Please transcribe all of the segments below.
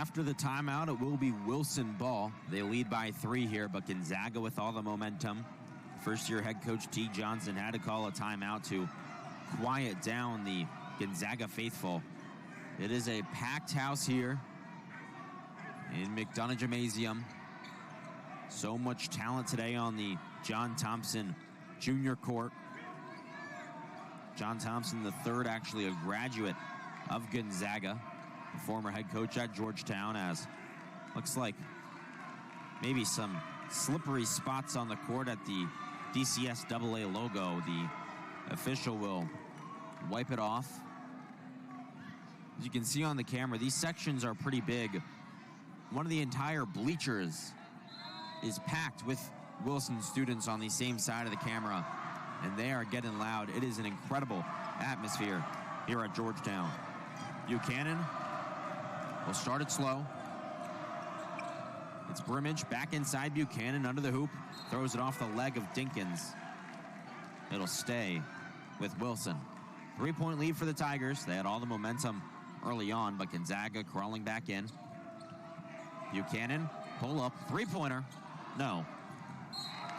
After the timeout, it will be Wilson ball. They lead by 3 here, but Gonzaga with all the momentum. First-year head coach T. Johnson had to call a timeout to quiet down the Gonzaga faithful. It is a packed house here in McDonough Gymnasium. So much talent today on the John Thompson Jr. court. John Thompson III, actually a graduate of Gonzaga, a former head coach at Georgetown, as looks like maybe some slippery spots on the court at the DCSAA logo. The official will wipe it off. As you can see on the camera, these sections are pretty big. One of the entire bleachers is packed with Wilson students on the same side of the camera, and they are getting loud. It is an incredible atmosphere here at Georgetown. Buchanan will start it slow. It's Brimage back inside Buchanan under the hoop. Throws it off the leg of Dinkins. It'll stay with Wilson. 3-point lead for the Tigers. They had all the momentum early on, but Gonzaga crawling back in. Buchanan, pull up, three-pointer. No.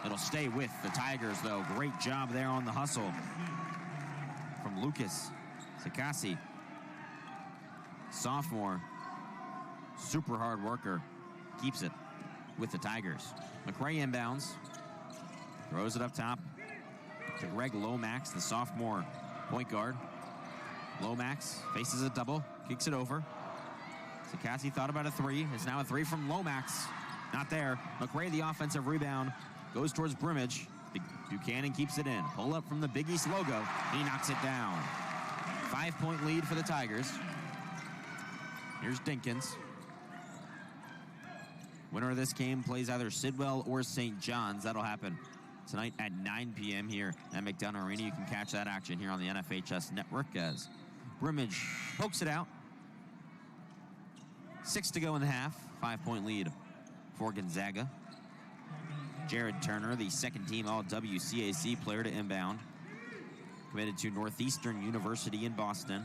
It'll stay with the Tigers, though. Great job there on the hustle from Lucas Sakasi. Sophomore, super hard worker, keeps it with the Tigers. McRae inbounds, throws it up top to Greg Lomax, the sophomore point guard. Lomax faces a double, kicks it over. Sakasi thought about a three. It's now a three from Lomax. Not there. McRae, the offensive rebound, goes towards Brimage. Buchanan keeps it in. Pull up from the Big East logo. He knocks it down. 5-point lead for the Tigers. Here's Dinkins. Winner of this game plays either Sidwell or St. John's. That'll happen tonight at 9 p.m. here at McDonough Arena. You can catch that action here on the NFHS network as Brimage pokes it out. 6 to go in the half. 5-point lead for Gonzaga. Jared Turner, the second-team All-WCAC player to inbound. Committed to Northeastern University in Boston.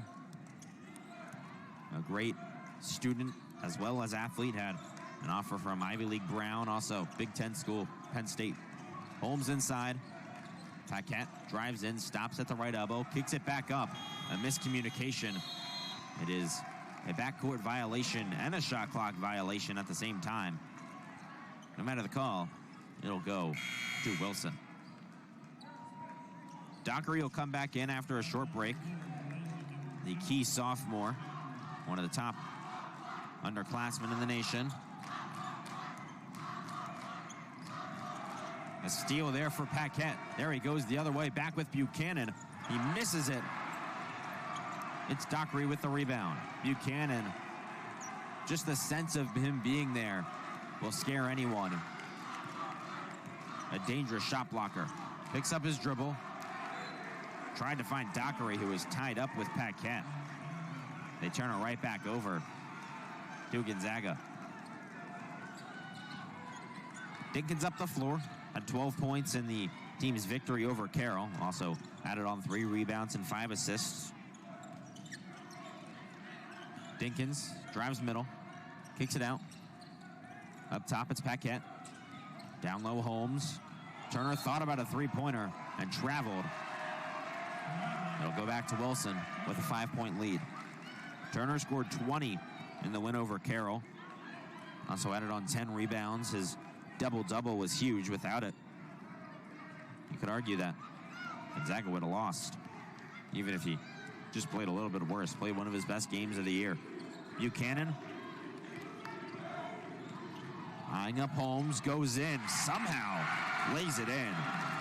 A great student as well as athlete. Had an offer from Ivy League Brown, also Big Ten school, Penn State. Holmes inside. Paquette drives in, stops at the right elbow, kicks it back up. A miscommunication. It is a backcourt violation and a shot clock violation at the same time. No matter the call, it'll go to Wilson. Dockery will come back in after a short break. The key sophomore, one of the top underclassmen in the nation. A steal there for Paquette. There he goes the other way, back with Buchanan. He misses it. It's Dockery with the rebound. Buchanan, just the sense of him being there will scare anyone. A dangerous shot blocker. Picks up his dribble. Tried to find Dockery, who is tied up with Paquette. They turn it right back over to Gonzaga. Dinkins up the floor. Had 12 points in the team's victory over Carroll. Also added on 3 rebounds and 5 assists. Dinkins drives middle. Kicks it out. Up top, it's Paquette. Down low, Holmes. Turner thought about a three-pointer and traveled. It'll go back to Wilson with a 5-point lead. Turner scored 20 in the win over Carroll. Also added on 10 rebounds. His double-double was huge. Without it, you could argue that Gonzaga would have lost, even if he just played a little bit worse. Played one of his best games of the year. Buchanan eyeing up Holmes, goes in, somehow lays it in.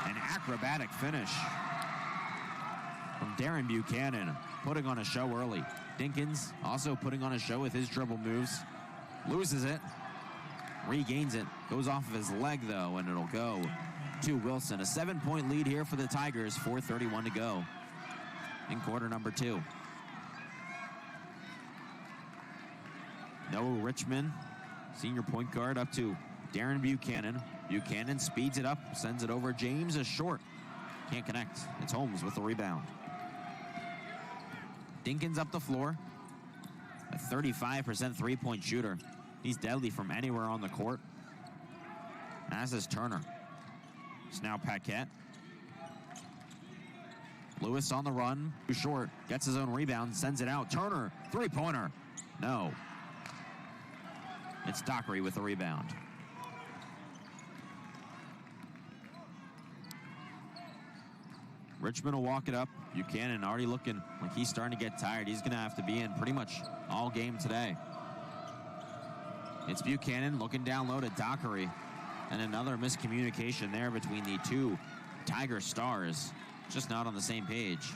An acrobatic finish from Darren Buchanan, putting on a show early. Dinkins also putting on a show with his dribble moves. Loses it, regains it, goes off of his leg though, and it'll go to Wilson. A 7-point lead here for the Tigers, 4:31 to go in quarter number 2. Noah Richmond, senior point guard, up to Darren Buchanan. Buchanan speeds it up, sends it over. James is short. Can't connect. It's Holmes with the rebound. Dinkins up the floor. A a 35% three-point shooter. He's deadly from anywhere on the court. As is Turner. It's now Paquette. Lewis on the run, too short, gets his own rebound, sends it out. Turner, three-pointer. No. It's Dockery with the rebound. Richmond will walk it up. Buchanan already looking like he's starting to get tired. He's going to have to be in pretty much all game today. It's Buchanan looking down low to Dockery. And another miscommunication there between the two Tiger stars. Just not on the same page.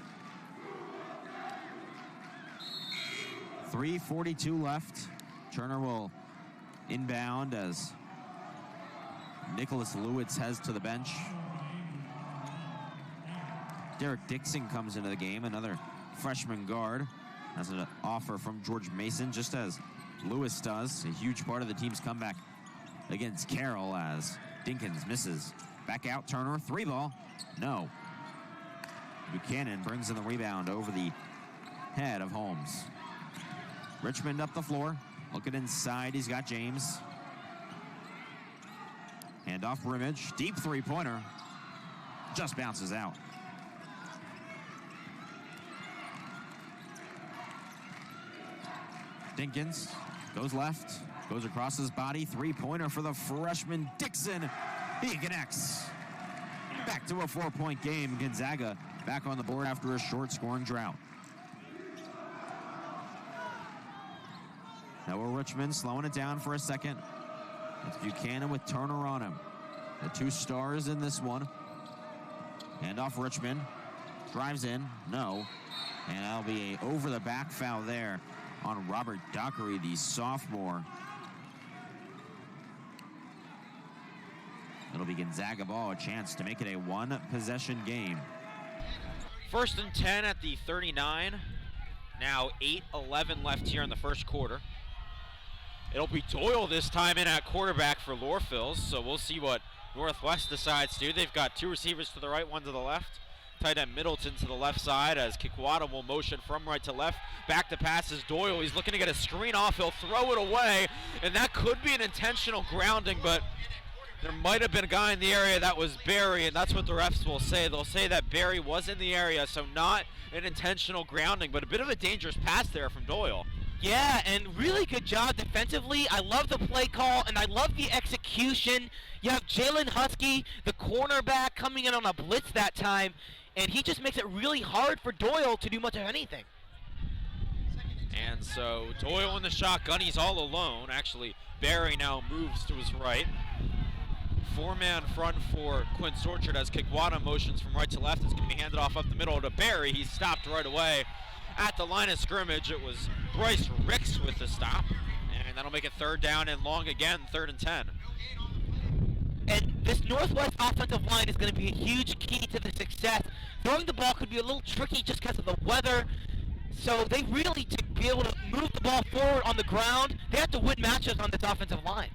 3:42 left. Turner will inbound as Nicholas Lewitz heads to the bench. Derek Dixon comes into the game, another freshman guard. That's an offer from George Mason, just as Lewis does. A huge part of the team's comeback against Carroll as Dinkins misses. Back out, Turner, three ball. No. Buchanan brings in the rebound over the head of Holmes. Richmond up the floor, looking inside, he's got James. Hand off Brimage, deep three-pointer. Just bounces out. Dinkins goes left, goes across his body, three-pointer for the freshman Dixon. He connects. Back to a four-point game. Gonzaga back on the board after a short scoring drought. Now we're Richmond slowing it down for a second. It's Buchanan with Turner on him. The two stars in this one. Hand off Richmond. Drives in. No. And that'll be a over-the-back foul there on Robert Dockery, the sophomore. It'll be Gonzaga ball, a chance to make it a one-possession game. 1st and 10 at the 39. Now 8:11 left here in the first quarter. It'll be Doyle this time in at quarterback for Lorphils, so we'll see what Northwest decides to do. They've got two receivers to the right, one to the left. Tight end Middleton to the left side as Kikwata will motion from right to left. Back to pass is Doyle. He's looking to get a screen off. He'll throw it away, and that could be an intentional grounding, but there might have been a guy in the area that was Barry, and that's what the refs will say. They'll say that Barry was in the area, so not an intentional grounding, but a bit of a dangerous pass there from Doyle. Yeah, and really good job defensively. I love the play call, and I love the execution. You have Jalen Husky, the cornerback, coming in on a blitz that time, and he just makes it really hard for Doyle to do much of anything. And so Doyle in the shotgun, he's all alone. Actually, Barry now moves to his right. Four-man front for Quince Orchard as Kikwata motions from right to left. It's going to be handed off up the middle to Barry. He's stopped right away at the line of scrimmage. It was Bryce Ricks with the stop. And that'll make it 3rd down and long again, 3rd and 10. And this Northwest offensive line is going to be a huge key to the success. Throwing the ball could be a little tricky just because of the weather. So they really, to be able to move the ball forward on the ground, they have to win matchups on this offensive line.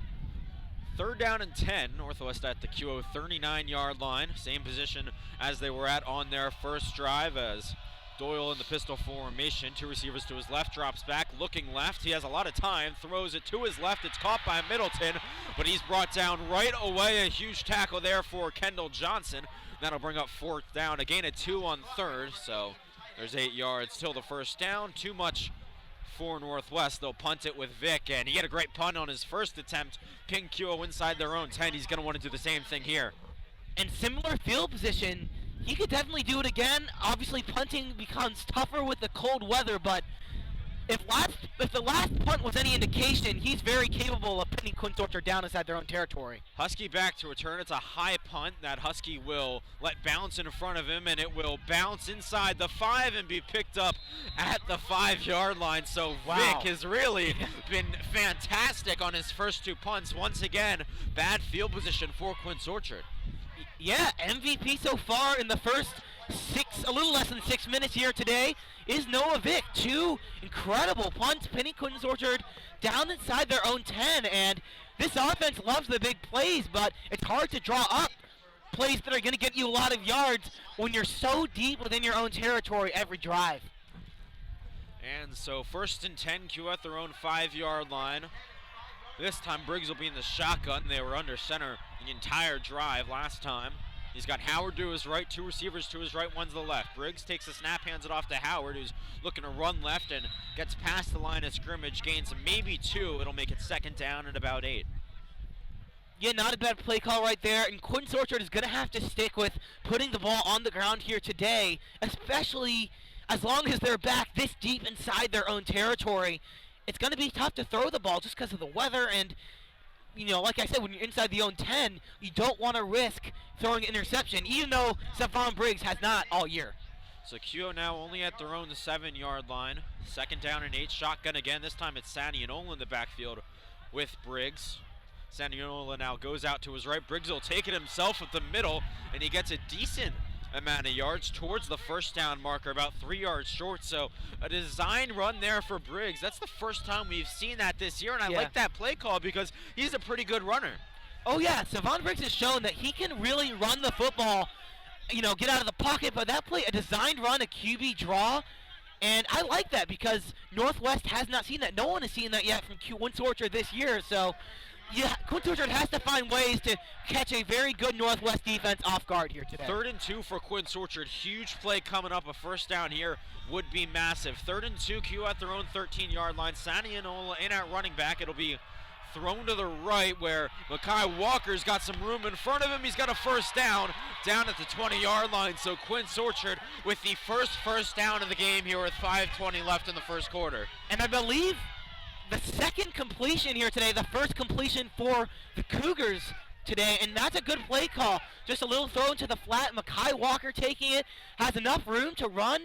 3rd down and 10, Northwest at the QO 39-yard line. Same position as they were at on their first drive as Doyle in the pistol formation. Two receivers to his left, drops back, looking left. He has a lot of time, throws it to his left. It's caught by Middleton, but he's brought down right away. A huge tackle there for Kendall Johnson. That'll bring up 4th down. A gain of 2 on 3rd, so there's 8 yards till the first down. Too much for Northwest. They'll punt it with Vic, and he had a great punt on his first attempt. King QO inside their own 10. He's going to want to do the same thing here. And similar field position, he could definitely do it again. Obviously, punting becomes tougher with the cold weather, but if the last punt was any indication, he's very capable of putting Quince Orchard down inside their own territory. Husky back to return. It's a high punt that Husky will let bounce in front of him, and it will bounce inside the 5 and be picked up at the 5-yard line. So wow. Vic has really been fantastic on his first 2 punts. Once again, bad field position for Quince Orchard. Yeah, MVP so far in the first a little less than 6 minutes here today is Noah Vic. 2 incredible punts, pinning Quince Orchard down inside their own 10. And this offense loves the big plays, but it's hard to draw up plays that are going to get you a lot of yards when you're so deep within your own territory every drive. And so 1st and 10, Q at their own 5-yard line. This time Briggs will be in the shotgun. They were under center the entire drive last time. He's got Howard to his right, 2 receivers to his right, 1 to the left. Briggs takes the snap, hands it off to Howard, who's looking to run left and gets past the line of scrimmage, gains maybe 2. It'll make it 2nd down and about 8. Yeah, not a bad play call right there, and Quinn Sorchard is going to have to stick with putting the ball on the ground here today, especially as long as they're back this deep inside their own territory. It's going to be tough to throw the ball just because of the weather, and, you know, like I said, when you're inside the own 10, you don't want to risk throwing an interception, even though Stephon Briggs has not all year. So Q now only at their own 7-yard line. 2nd down and 8, shotgun again. This time it's Saniola in the backfield with Briggs. Saniola now goes out to his right. Briggs will take it himself at the middle, and he gets a decent amount of yards towards the 1st down marker, about 3 yards short. So a design run there for Briggs. That's the first time we've seen that this year, and I like that play call because he's a pretty good runner. Oh yeah, Stephon Briggs has shown that he can really run the football, you know, get out of the pocket, but that play, a designed run, a QB draw, and I like that because Northwest has not seen that. No one has seen that yet from Quinn Sorchard this year, so yeah, Quinn Sorchard has to find ways to catch a very good Northwest defense off guard here today. 3rd and 2 for Quinn Sorchard. Huge play coming up. A 1st down here would be massive. 3rd and 2, Q at their own 13-yard line. Saniola in at running back. It'll be thrown to the right where Mekhi Walker's got some room in front of him. He's got a 1st down at the 20-yard line. So Quinn Sorchard with the first down of the game here with 5:20 left in the 1st quarter. And I believe the 2nd completion here today, the 1st completion for the Cougars today, and that's a good play call. Just a little throw into the flat. Mekhi Walker taking it, has enough room to run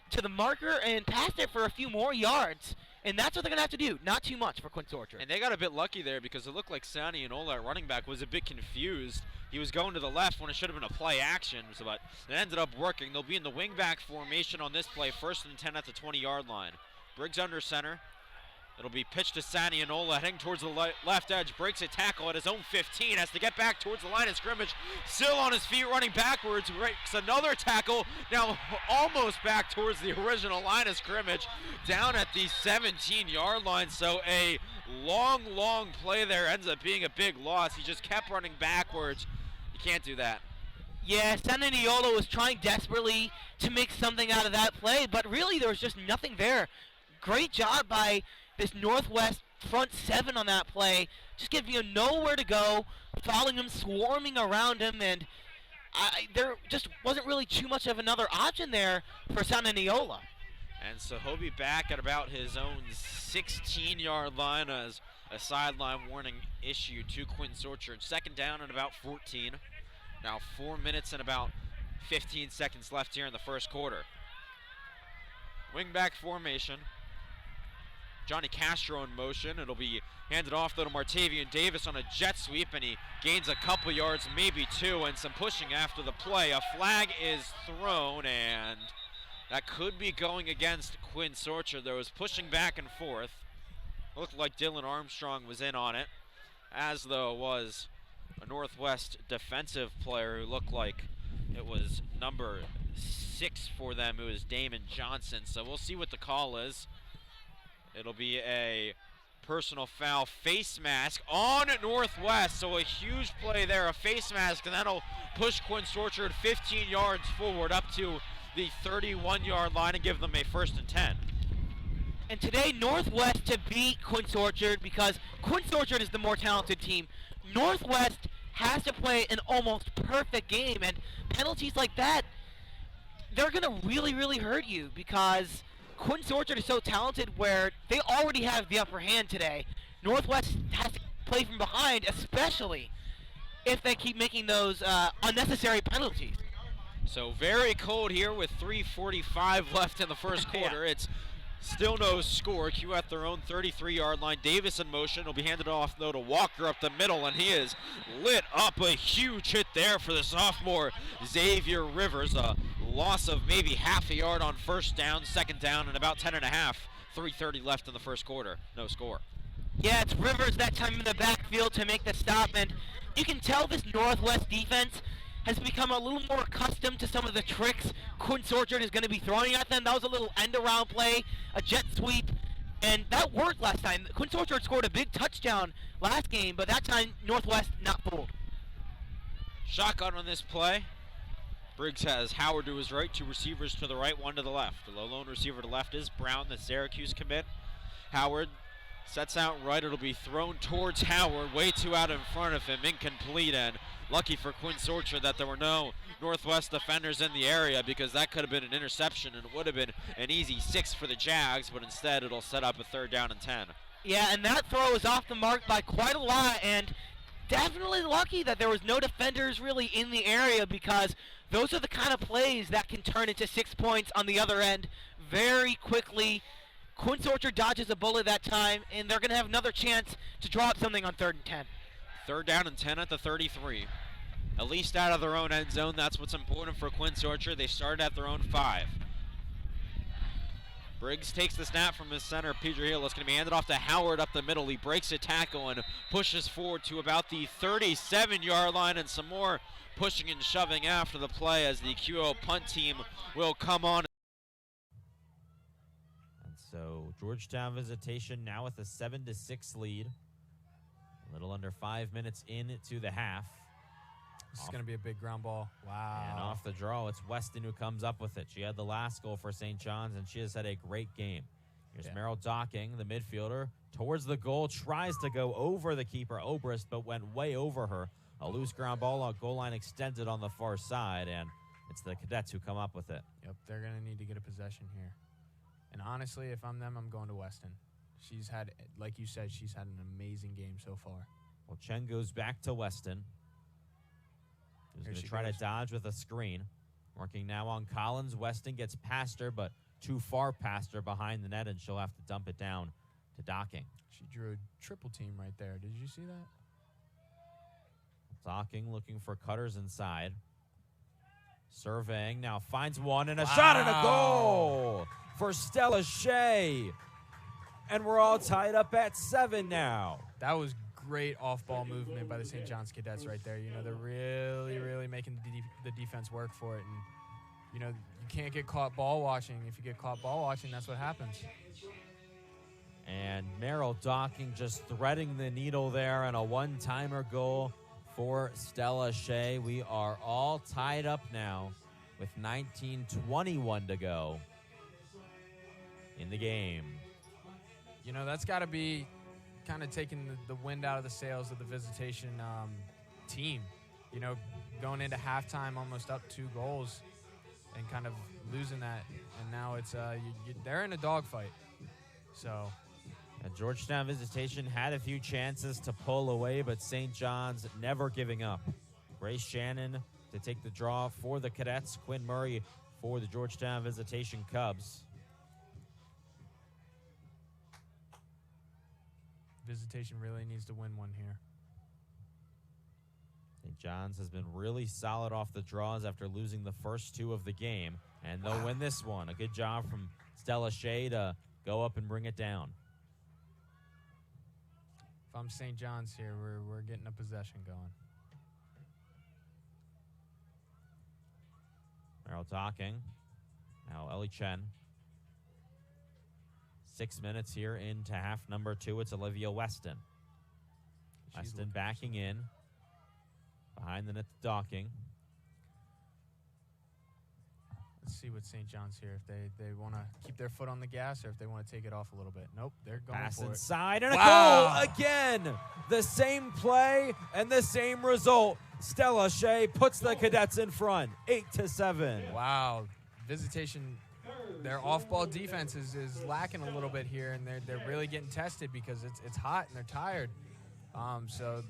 to the marker and pass it for a few more yards. And that's what they're going to have to do. Not too much for Quinn Sorchard. And they got a bit lucky there because it looked like Saniola at running back was a bit confused. He was going to the left when it should have been a play action, but it ended up working. They'll be in the wingback formation on this play, 1st and 10 at the 20-yard line. Briggs under center. It'll be pitched to Saniola, heading towards the left edge, breaks a tackle at his own 15, has to get back towards the line of scrimmage, still on his feet running backwards, breaks another tackle, now almost back towards the original line of scrimmage, down at the 17-yard line. So a long play there ends up being a big loss. He just kept running backwards. You can't do that. Yeah, Saniola was trying desperately to make something out of that play, but really there was just nothing there. Great job by this Northwest front 7 on that play, just giving him nowhere to go, following him, swarming around him, and there just wasn't really too much of another option there for Saniola. And so he'll be back at about his own 16-yard line as a sideline warning issued to Quinn Sorchard. 2nd down and about 14. Now 4 minutes and about 15 seconds left here in the 1st quarter. Wingback formation. Johnny Castro in motion. It'll be handed off though to Martavian Davis on a jet sweep, and he gains a couple yards, maybe 2, and some pushing after the play. A flag is thrown, and that could be going against Quinn Sorchard. There was pushing back and forth. Looked like Dylan Armstrong was in on it, as though was a Northwest defensive player who looked like it was number 6 for them. It was Damon Johnson. So we'll see what the call is. It'll be a personal foul, face mask on Northwest. So a huge play there, a face mask, and that'll push Quinn Sorchard 15 yards forward up to the 31-yard line and give them a 1st and 10. And today, Northwest to beat Quinn Sorchard because Quinn Sorchard is the more talented team. Northwest has to play an almost perfect game, and penalties like that, they're going to really hurt you because Quinn Sorchard is so talented where they already have the upper hand today. Northwest has to play from behind, especially if they keep making those unnecessary penalties. So very cold here with 3:45 left in the 1st quarter. It's still no score. Q at their own 33-yard line. Davis in motion. Will be handed off, though, to Walker up the middle, and he is lit up. A huge hit there for the sophomore Xavier Rivers. A loss of maybe half a yard on 1st down, 2nd down, and about 10 and a half. 3:30 left in the 1st quarter. No score. Yeah, it's Rivers that time in the backfield to make the stop, and you can tell this Northwest defense, has become a little more accustomed to some of the tricks Quince Orchard is going to be throwing at them. That was a little end-around play, a jet sweep, and that worked last time. Quince Orchard scored a big touchdown last game, but that time Northwest not fooled. Shotgun on this play. Briggs has Howard to his right, 2 receivers to the right, 1 to the left. The lone receiver to the left is Brown, the Syracuse commit. Howard sets out right. It'll be thrown towards Howard, way too out in front of him, incomplete, and lucky for Quince Orchard that there were no Northwest defenders in the area, because that could have been an interception and it would have been an easy 6 for the Jags, but instead it'll set up a 3rd down and 10. Yeah, and that throw is off the mark by quite a lot, and definitely lucky that there was no defenders really in the area, because those are the kind of plays that can turn into 6 points on the other end very quickly. Quince Orchard dodges a bullet that time, and they're going to have another chance to draw up something on 3rd and 10. 3rd down and 10 at the 33. At least out of their own end zone. That's what's important for Quince Orchard. They started at their own 5. Briggs takes the snap from his center, Pedro Hill. It's going to be handed off to Howard up the middle. He breaks a tackle and pushes forward to about the 37-yard line, and some more pushing and shoving after the play as the QO punt team will come on. And so Georgetown visitation now with a 7-6 lead. A little under 5 minutes into the half. This is going to be a big ground ball. Wow. And off the draw, it's Weston who comes up with it. She had the last goal for St. John's, and she has had a great game. Here's Merrill Docking, the midfielder, towards the goal, tries to go over the keeper, Obrist, but went way over her. A loose ground ball on goal line extended on the far side, and it's the Cadets who come up with it. Yep, they're going to need to get a possession here. And honestly, if I'm them, I'm going to Weston. She's had, like you said, she's had an amazing game so far. Well, Chen goes back to Weston. Who's going to try to dodge with a screen. Working now on Collins. Weston gets past her, but too far past her behind the net, and she'll have to dump it down to Docking. She drew a triple team right there. Did you see that? Docking looking for cutters inside. Surveying, now finds one, and a shot and a goal for Stella Shea. And we're all tied up at 7 now. That was great off-ball movement by the St. John's Cadets right there. You know, they're really, really making the defense work for it. And, you know, you can't get caught ball watching. If you get caught ball watching, that's what happens. And Merrill Docking just threading the needle there, and a one-timer goal for Stella Shea. We are all tied up now with 19:21 to go in the game. You know, that's got to be kind of taking the wind out of the sails of the visitation team. You know, going into halftime almost up 2 goals and kind of losing that. And now it's they're in a dogfight. So Georgetown visitation had a few chances to pull away, but St. John's never giving up. Grace Shannon to take the draw for the Cadets. Quinn Murray for the Georgetown visitation Cubs. Visitation really needs to win one here. St. John's has been really solid off the draws after losing the first 2 of the game, and they'll win this one. A good job from Stella Shea to go up and bring it down. If I'm St. John's here, we're getting a possession going. Merrill Docking. Now Ellie Chen. 6 minutes here into half number 2. It's Olivia Weston. Weston backing in. Behind the net to Docking. Let's see what St. John's here. If they want to keep their foot on the gas or if they want to take it off a little bit. Nope, they're going Pass for inside it. And a goal again. The same play and the same result. Stella Shea puts the Cadets in front, 8-7. Wow, visitation, their off-ball defense is lacking a little bit here, and they're really getting tested because it's hot and they're tired. So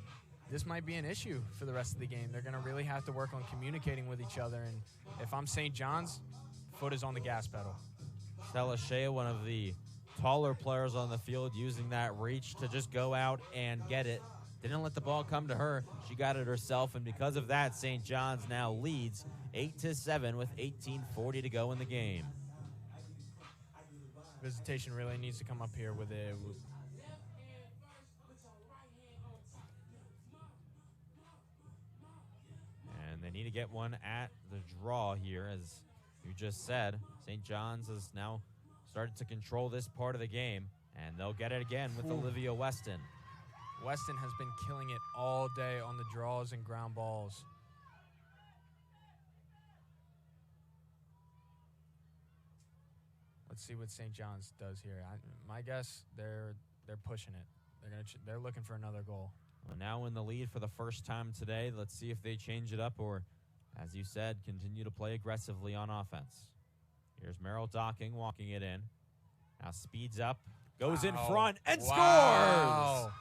this might be an issue for the rest of the game. They're going to really have to work on communicating with each other. And if I'm St. John's, foot is on the gas pedal. Stella Shea, one of the taller players on the field, using that reach to just go out and get it. Didn't let the ball come to her. She got it herself, and because of that, St. John's now leads 8-7 with 18:40 to go in the game. Visitation really needs to come up here with a... And they need to get one at the draw here, as you just said. St. John's has now started to control this part of the game, and they'll get it again with Olivia Weston. Weston has been killing it all day on the draws and ground balls. Let's see what St. John's does here. My guess, they're pushing it. They're looking for another goal. Well, now in the lead for the first time today. Let's see if they change it up or, as you said, continue to play aggressively on offense. Here's Merrill Docking walking it in. Now speeds up, goes in front, and scores!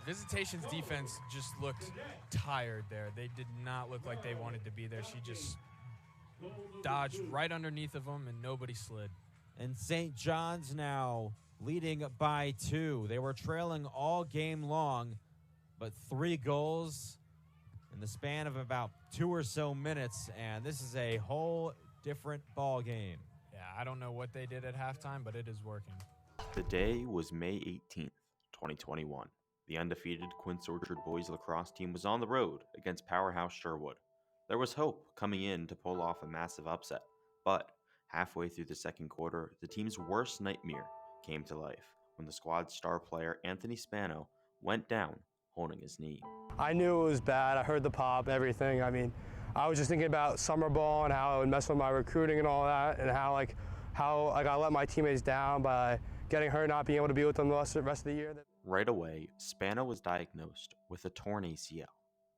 Visitation's defense just looked tired there. They did not look like they wanted to be there. She just dodged right underneath of them, and nobody slid. And St. John's now leading by 2. They were trailing all game long, but 3 goals in the span of about 2 or so minutes, and this is a whole different ball game. Yeah, I don't know what they did at halftime, but it is working. The day was May 18th, 2021. The undefeated Quince Orchard boys lacrosse team was on the road against powerhouse Sherwood. There was hope coming in to pull off a massive upset, but halfway through the second quarter, the team's worst nightmare came to life when the squad's star player Anthony Spano went down holding his knee. I knew it was bad. I heard the pop, everything. I mean, I was just thinking about summer ball and how it would mess with my recruiting and all that, and how I let my teammates down by getting hurt, not being able to be with them the rest of the year. Right away, Spano was diagnosed with a torn ACL,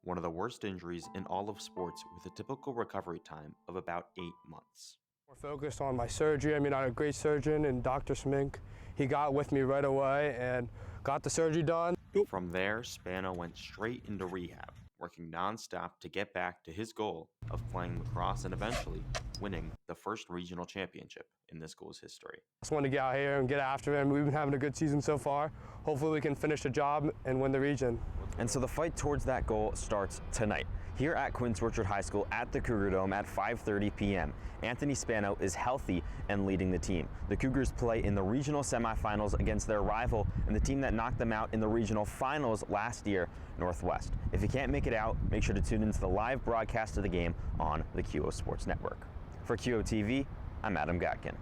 one of the worst injuries in all of sports, with a typical recovery time of about 8 months. More focused on my surgery. I mean, I had a great surgeon and Dr. Smink. He got with me right away and got the surgery done. From there, Spano went straight into rehab, working nonstop to get back to his goal of playing lacrosse and eventually winning the first regional championship in this school's history. Just wanted to get out here and get after him. We've been having a good season so far. Hopefully we can finish the job and win the region. And so the fight towards that goal starts tonight, here at Quince Orchard High School at the Cougar Dome at 5:30 p.m. Anthony Spano is healthy and leading the team. The Cougars play in the regional semifinals against their rival and the team that knocked them out in the regional finals last year, Northwest. If you can't make it out, make sure to tune into the live broadcast of the game on the QO Sports Network. For QO TV, I'm Adam Gotkin.